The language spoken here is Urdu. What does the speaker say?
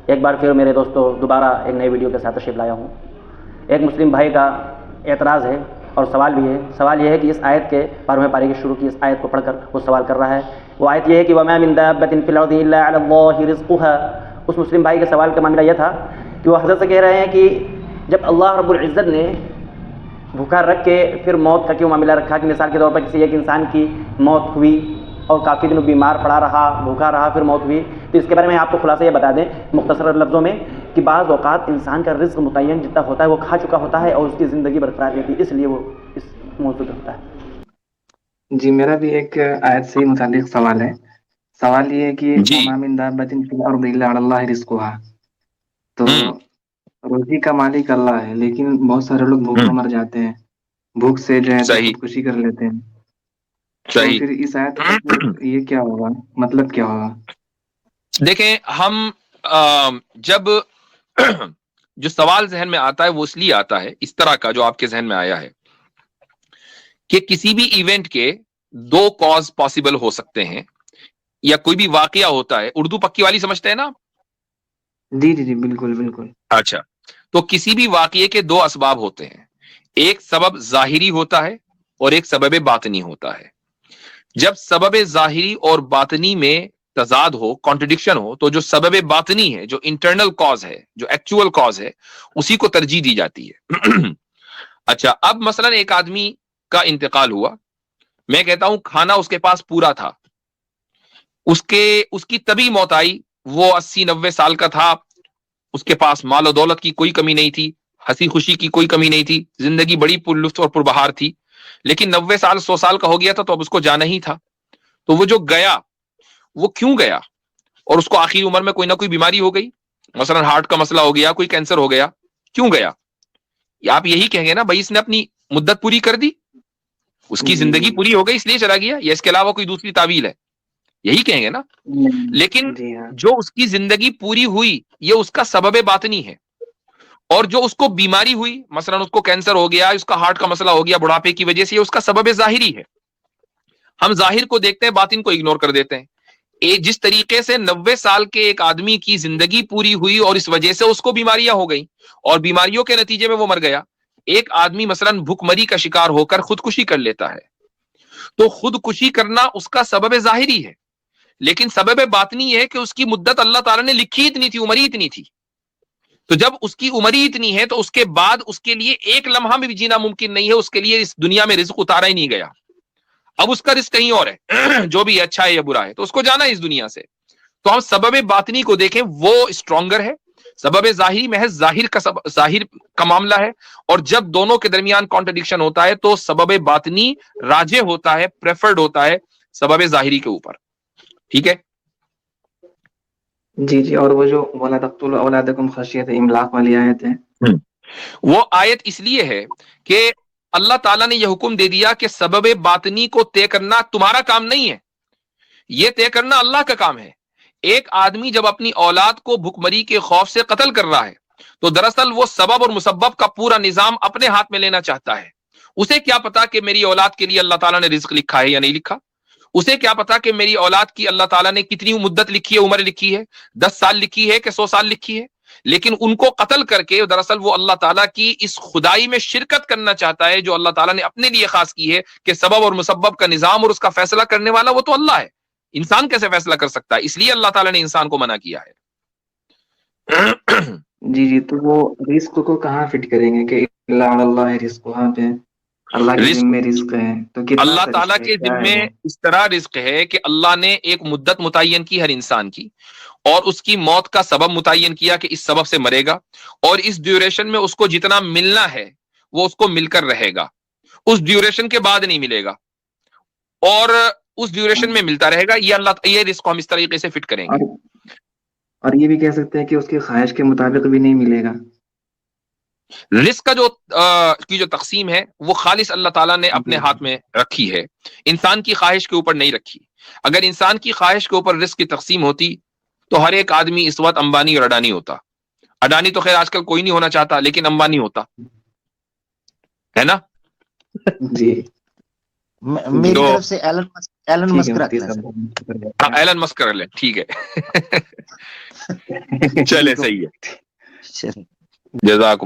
ایک بار پھر میرے دوستو دوبارہ ایک نئی ویڈیو کے ساتھ تشریف لایا ہوں. ایک مسلم بھائی کا اعتراض ہے اور سوال بھی ہے. سوال یہ ہے کہ اس آیت کے 12ویں پارے کی شروع کی اس آیت کو پڑھ کر وہ سوال کر رہا ہے. وہ آیت یہ ہے کہ وَمَا مِن دَابَّةٍ فِي الْأَرْضِ إِلَّا عَلَى اللَّهِ رِزْقُهَا. اس مسلم بھائی کے سوال کا معاملہ یہ تھا کہ وہ حضرت سے کہہ رہے ہیں کہ جب اللہ رب العزت نے بھوکا رکھ کے پھر موت کا کیوں معاملہ رکھا, کہ مثال کے طور پر کسی ایک انسان کی موت ہوئی اور کافی دنوں بیمار پڑا رہا, بھوکا رہا, پھر موت ہوئی, تو اس کے بارے میں آپ کو خلاصہ یہ بتا دیں مختصر لفظوں میں کہ بعض اوقات انسان کا رزق متعین جتنا ہوتا ہے وہ کھا چکا ہوتا ہے اور اس کی زندگی برقرار رہتی ہے, اس لیے وہ اس موضوع پہ ہوتا ہے. جی میرا بھی ایک آیت سے متعلق سوال ہے. سوال یہ ہے کہ جی وما من دابۃ فی الارض الا علی اللہ رزقها. تو ہوں روزی کا مالک اللہ ہے, لیکن بہت سارے لوگ بھوکوں مر جاتے ہیں, بھوک سے جو ہے تو صحیح خودکشی کر لیتے ہیں. تو صحیح. پھر اس آیت کا پھر یہ کیا ہوگا, مطلب کیا ہوگا؟ دیکھیں ہم جب جو سوال ذہن میں آتا ہے وہ اس لیے آتا ہے اس طرح کا جو آپ کے ذہن میں آیا ہے کہ کسی بھی ایونٹ کے دو کاز پاسبل ہو سکتے ہیں یا کوئی بھی واقعہ ہوتا ہے. اردو پکی والی سمجھتے ہیں نا؟ جی جی جی بالکل بالکل. اچھا, تو کسی بھی واقعے کے دو اسباب ہوتے ہیں, ایک سبب ظاہری ہوتا ہے اور ایک سبب باطنی ہوتا ہے. جب سبب ظاہری اور باطنی میں تضاد ہو, کانٹرڈکشن ہو, تو جو سبب باطنی ہے, جو انٹرنل کاز ہے, جو ایکچوئل کاز ہے, اسی کو ترجیح دی جاتی ہے. اچھا, اب مثلا ایک آدمی کا انتقال ہوا, میں کہتا ہوں کھانا اس کے پاس پورا تھا, اس کی طبی موت آئی, وہ 80-90 سال کا تھا, اس کے پاس مال و دولت کی کوئی کمی نہیں تھی, ہنسی خوشی کی کوئی کمی نہیں تھی, زندگی بڑی پرلطف اور پربہار تھی, لیکن 90 سال 100 سال کا ہو گیا تھا تو اب اس کو جانا ہی تھا. تو وہ جو گیا وہ کیوں گیا, اور اس کو آخری عمر میں کوئی نہ کوئی بیماری ہو گئی, مثلا ہارٹ کا مسئلہ ہو گیا, کوئی کینسر ہو گیا, کیوں گیا؟ آپ یہی کہیں گے نا بھائی اس نے اپنی مدت پوری کر دی, اس کی زندگی پوری ہو گئی اس لیے چلا گیا, یا اس کے علاوہ کوئی دوسری تعویل ہے؟ یہی کہیں گے نا. لیکن جی ہاں. جو اس کی زندگی پوری ہوئی یہ اس کا سبب باطنی ہے, اور جو اس کو بیماری ہوئی, مثلا اس کو کینسر ہو گیا, اس کا ہارٹ کا مسئلہ ہو گیا بڑھاپے کی وجہ سے, یہ اس کا سبب ظاہری ہے. ہم ظاہر کو دیکھتے ہیں, باطن کو اگنور کر دیتے ہیں. جس طریقے سے 90 سال کے ایک آدمی کی زندگی پوری ہوئی اور اس وجہ سے اس کو بیماریاں ہو گئیں اور بیماریوں کے نتیجے میں وہ مر گیا, ایک آدمی مثلا بھوک مری کا شکار ہو کر خودکشی کر لیتا ہے, تو خودکشی کرنا اس کا سبب ظاہری ہے, لیکن سبب باطنی یہ ہے کہ اس کی مدت اللہ تعالیٰ نے لکھی اتنی تھی, عمر ہی اتنی تھی. تو جب اس کی عمر ہی اتنی ہے تو اس کے بعد اس کے لیے ایک لمحہ بھی جینا ممکن نہیں ہے, اس کے لیے اس دنیا میں رزق اتارا ہی نہیں گیا. اب اس کا رزق کہیں اور ہے, جو بھی اچھا ہے یا برا ہے, تو اس کو جانا ہے اس دنیا سے. تو ہم سبب باطنی کو دیکھیں وہ اسٹرانگر ہے, سبب ظاہری محض ظاہر کا معاملہ ہے, اور جب دونوں کے درمیان کانٹرڈکشن ہوتا ہے تو سبب باطنی راجح ہوتا ہے, پریفرڈ ہوتا ہے سبب ظاہری کے اوپر. ٹھیک ہے جی جی. اور وہ جو وَلَا تَقْتُلُوا أَوْلَادَكُمْ خَشْيَةَ إِمْلَاقٍ والی آیت ہے, وہ آیت اس لیے ہے کہ اللہ تعالیٰ نے یہ حکم دے دیا کہ سبب باطنی کو طے کرنا تمہارا کام نہیں ہے, یہ طے کرنا اللہ کا کام ہے. ایک آدمی جب اپنی اولاد کو بھوکمری کے خوف سے قتل کر رہا ہے تو دراصل وہ سبب اور مسبب کا پورا نظام اپنے ہاتھ میں لینا چاہتا ہے. اسے کیا پتا کہ میری اولاد کے لیے اللہ تعالیٰ نے رزق لکھا ہے یا نہیں لکھا, اسے کیا پتا کہ میری اولاد کی اللہ تعالیٰ نے کتنی مدت لکھی ہے, عمر لکھی ہے, 10 سال لکھی ہے کہ 100 سال لکھی ہے. لیکن ان کو قتل کر کے دراصل وہ اللہ تعالیٰ کی اس خدائی میں شرکت کرنا چاہتا ہے جو اللہ تعالیٰ نے اپنے لیے خاص کی ہے, کہ سبب اور مسبب کا نظام اور اس کا فیصلہ کرنے والا وہ تو اللہ ہے, انسان کیسے فیصلہ کر سکتا ہے؟ اس لیے اللہ تعالیٰ نے انسان کو منع کیا ہے. جی جی. تو وہ رزق کو کہاں فٹ کریں گے کہ الا علی اللہ رزقها پہ, اللہ کے رزق ذمے رزق ہے, تو کتنا اللہ سا تعالیٰ رزق ہے, کے کیا ہے ذمے وہ؟ اس طرح رزق ہے کہ اللہ نے ایک مدت متعین کی ہر انسان کی, اور اس کی موت کا سبب متعین کیا کہ اس سبب سے مرے گا, اور اس ڈیوریشن میں اس کو جتنا ملنا ہے وہ اس کو مل کر رہے گا, اس ڈیوریشن کے بعد نہیں ملے گا, اور اس ڈیوریشن میں ملتا رہے گا. یہ رزق کو ہم اس طریقے سے فٹ کریں گے. اور یہ بھی کہہ سکتے ہیں کہ اس کی خواہش کے مطابق بھی نہیں ملے گا. رزق کا جو تقسیم ہے وہ خالص اللہ تعالیٰ نے اپنے ہاتھ میں رکھی ہے, انسان کی خواہش کے اوپر نہیں رکھی. اگر انسان کی خواہش کے اوپر رزق کی تقسیم ہوتی تو ہر ایک آدمی اس وقت امبانی اور اڈانی ہوتا. اڈانی تو خیر آج کل کوئی نہیں ہونا چاہتا, لیکن امبانی ہوتا ہے نا. جی میری طرف سے ایلن ٹھیک ہے مسک رکھ مفتی لیں. صاحب. ایلن مسک کر لیں, ٹھیک ہے. چلے صحیح ہے چلیں۔ جزاک